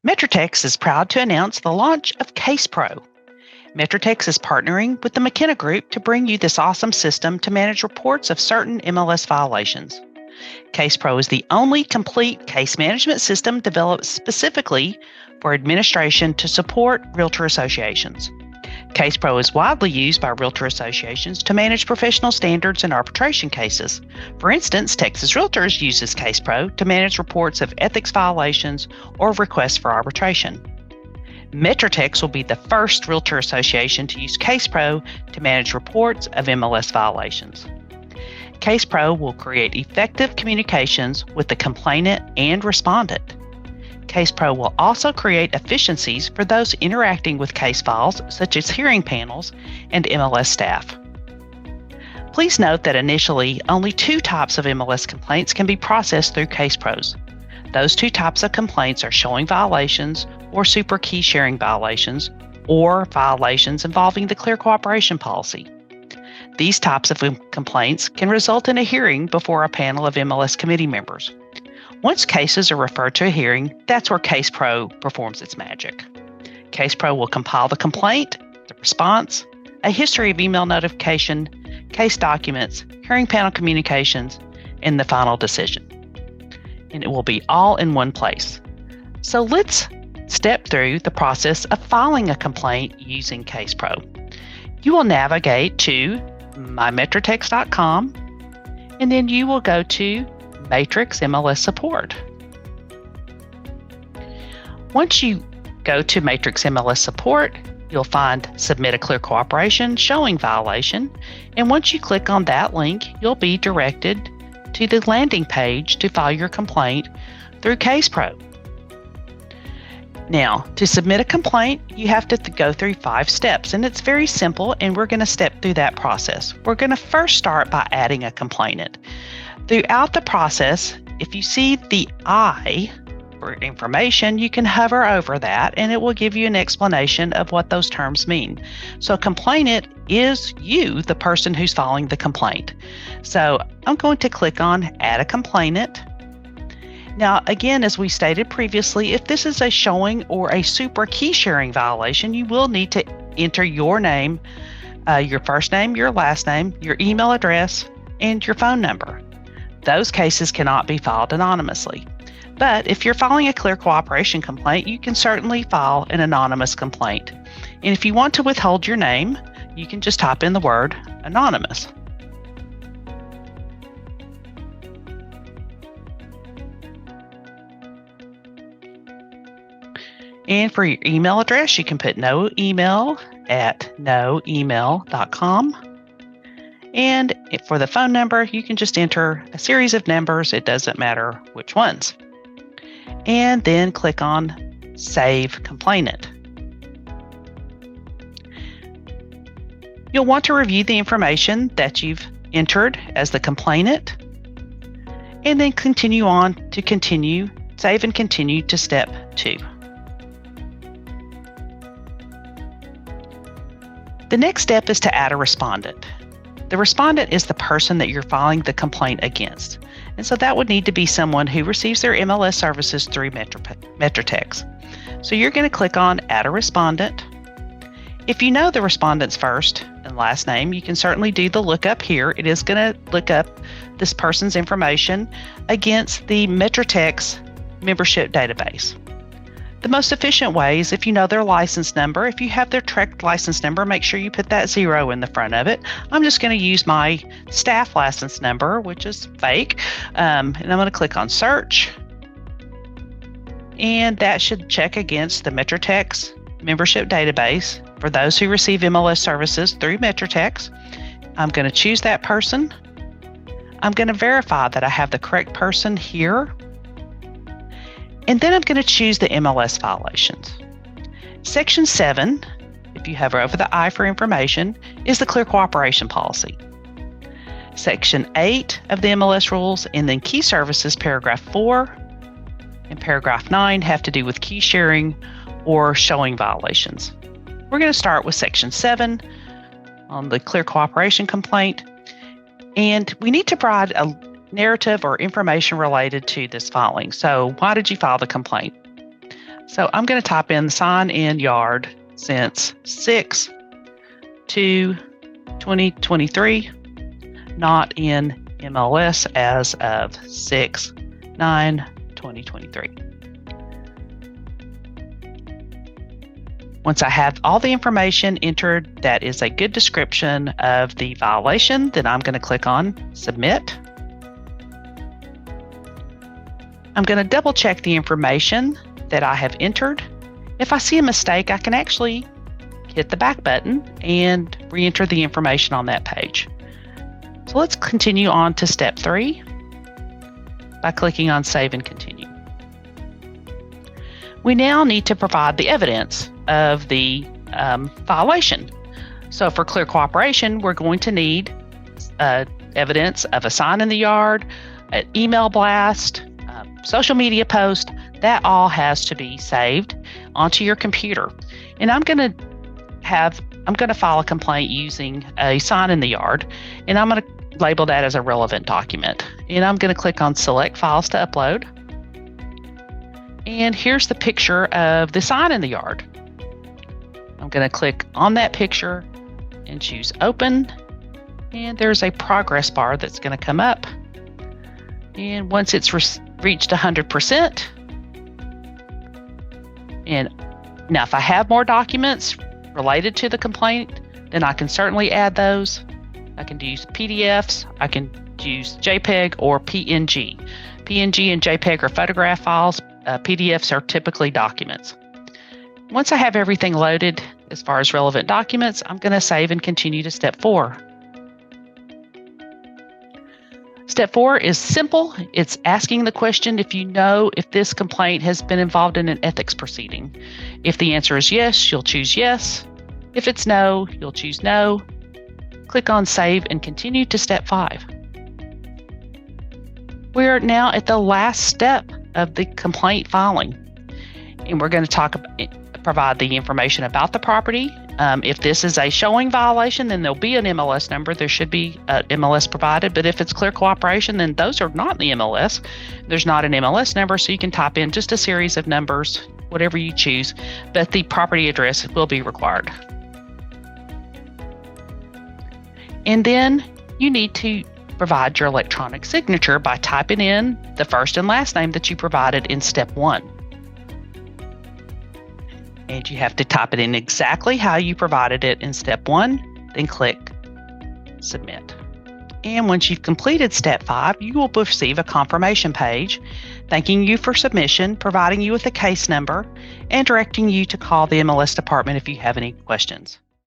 MetroTex is proud to announce the launch of CasePro. MetroTex is partnering with the McKenna Group to bring you this awesome system to manage reports of certain MLS violations. CasePro is the only complete case management system developed specifically for administration to support realtor associations. CasePro is widely used by realtor associations to manage professional standards and arbitration cases. For instance, Texas Realtors uses CasePro to manage reports of ethics violations or requests for arbitration. MetroTex will be the first realtor association to use CasePro to manage reports of MLS violations. CasePro will create effective communications with the complainant and respondent. CasePro will also create efficiencies for those interacting with case files, such as hearing panels and MLS staff. Please note that initially, only two types of MLS complaints can be processed through CasePros. Those two types of complaints are showing violations or super key sharing violations, or violations involving the Clear Cooperation Policy. These types of complaints can result in a hearing before a panel of MLS committee members. Once cases are referred to a hearing, that's where CasePro performs its magic. CasePro will compile the complaint, the response, a history of email notification, case documents, hearing panel communications, and the final decision. And it will be all in one place. So let's step through the process of filing a complaint using CasePro. You will navigate to mymetrotex.com, and then you will go to Matrix MLS Support. Once you go to Matrix MLS Support, you'll find Submit a Clear Cooperation Showing Violation, and once you click on that link, you'll be directed to the landing page to file your complaint through CasePro. Now, to submit a complaint, you have to go through 5 steps, and it's very simple, and we're going to step through that process. We're going to first start by adding a complainant. Throughout the process, if you see the I for information, you can hover over that and it will give you an explanation of what those terms mean. So a complainant is you, the person who's filing the complaint. So I'm going to click on Add a Complainant. Now, again, as we stated previously, if this is a showing or a super key sharing violation, you will need to enter your name, your first name, your last name, your email address, and your phone number. Those cases cannot be filed anonymously. But if you're filing a Clear Cooperation complaint, you can certainly file an anonymous complaint. And if you want to withhold your name, you can just type in the word anonymous. And for your email address, you can put noemail@noemail.com. And for the phone number, you can just enter a series of numbers. It doesn't matter which ones. And then click on Save Complainant. You'll want to review the information that you've entered as the complainant, and then save and continue to step 2. The next step is to add a respondent. The respondent is the person that you're filing the complaint against. And so that would need to be someone who receives their MLS services through MetroTex. So you're going to click on Add a Respondent. If you know the respondent's first and last name, you can certainly do the lookup here. It is going to look up this person's information against the MetroTex membership database. The most efficient way is if you know their license number. If you have their tracked license number, make sure you put that 0 in the front of it. I'm just going to use my staff license number, which is fake, and I'm going to click on Search. And that should check against the MetroTex membership database for those who receive MLS services through MetroTex. I'm going to choose that person. I'm going to verify that I have the correct person here. And then I'm going to choose the MLS violations. Section 7, if you hover over the I for information, is the Clear Cooperation Policy. Section 8 of the MLS rules, and then Key Services, Paragraph 4 and Paragraph 9 have to do with key sharing or showing violations. We're going to start with Section 7 on the Clear Cooperation complaint, and we need to provide a narrative or information related to this filing. So why did you file the complaint? So I'm going to type in sign in yard since 6/2/2023, not in MLS as of 6/9/2023. Once I have all the information entered that is a good description of the violation, then I'm going to click on Submit. I'm going to double check the information that I have entered. If I see a mistake, I can actually hit the back button and re-enter the information on that page. So let's continue on to step 3 by clicking on Save and Continue. We now need to provide the evidence of the violation. So for clear cooperation, we're going to need evidence of a sign in the yard, an email blast, social media post. That all has to be saved onto your computer. And I'm going to file a complaint using a sign in the yard, and I'm going to label that as a relevant document. And I'm going to click on Select Files to Upload. And here's the picture of the sign in the yard. I'm going to click on that picture and choose Open. And there's a progress bar that's going to come up. And once it's reached 100%, and now if I have more documents related to the complaint, then I can certainly add those. I can use PDFs, I can use JPEG or PNG. PNG and JPEG are photograph files. PDFs are typically documents. Once I have everything loaded as far as relevant documents, I'm going to save and continue to step 4. Step 4 is simple. It's asking the question if you know if this complaint has been involved in an ethics proceeding. If the answer is yes, you'll choose yes. If it's no, you'll choose no. Click on Save and Continue to step 5. We are now at the last step of the complaint filing, and we're going to provide the information about the property. If this is a showing violation, then there'll be an MLS number. There should be an MLS provided, but if it's clear cooperation, then those are not in the MLS. There's not an MLS number, so you can type in just a series of numbers, whatever you choose, but the property address will be required. And then you need to provide your electronic signature by typing in the first and last name that you provided in step 1. And you have to type it in exactly how you provided it in step 1, then click Submit. And once you've completed step 5, you will receive a confirmation page thanking you for submission, providing you with a case number, and directing you to call the MLS department if you have any questions.